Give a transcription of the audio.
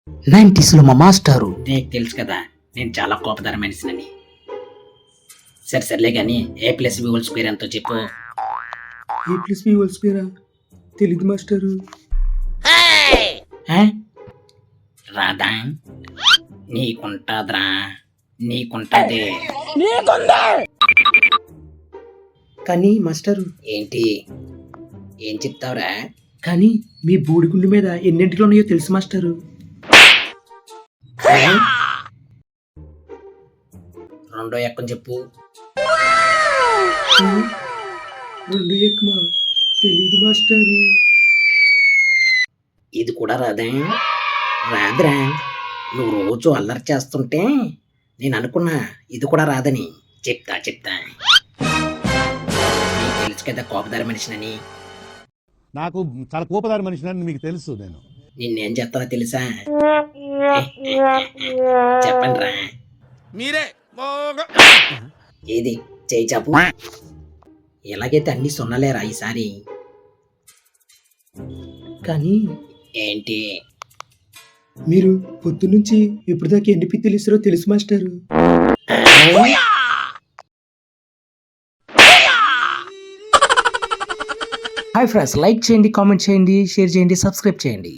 90s లో మా మాస్టారు. నీకు తెలుసు కదా నేను చాలా కోపదార మనిషినని. సర్లే కానీ A+B² ఎంతో చెప్పు. A+B² తెలీదు మాస్టారు. ఆ? రాదా? నీకుంటాదిరా, నీకుంటాది. కానీ మాస్టారు, ఏంటి ఏం చెప్తావురా? కానీ మీ బూడిగుండు మీద ఎన్నింటిలో ఉన్నాయో తెలుసు మాస్టారు. రెండో ఎక్కం చెప్పు. రెండు ఎక్కమా? తెలీదు మాస్టారు. ఇది కూడా రాదా? రాదురా, నువ్వు రోజు అల్లరి చేస్తుంటే నేను అనుకున్నా ఇది కూడా రాదని. చెప్తా నీకు తెలుసు కదా కోపదార మనిషినని. నాకు చాలా కోపదారి మనిషిని మీకు తెలుసు. నేను నిన్నేం చేస్తానో తెలుసా? చెప్పండి రా. మీరే ఏది చేయి చాపు. ఎలాగైతే అన్ని సున్నలేరా ఈసారి. కానీ ఏంటి? మీరు పొద్దున్నుంచి ఇప్పుడు దాకా ఎన్ని పిత్తులు ఇస్తారో తెలుసు మాస్టారు. హాయ్ ఫ్రెండ్స్, లైక్ చేయండి, కామెంట్ చేయండి, షేర్ చేయండి, సబ్స్క్రైబ్ చేయండి.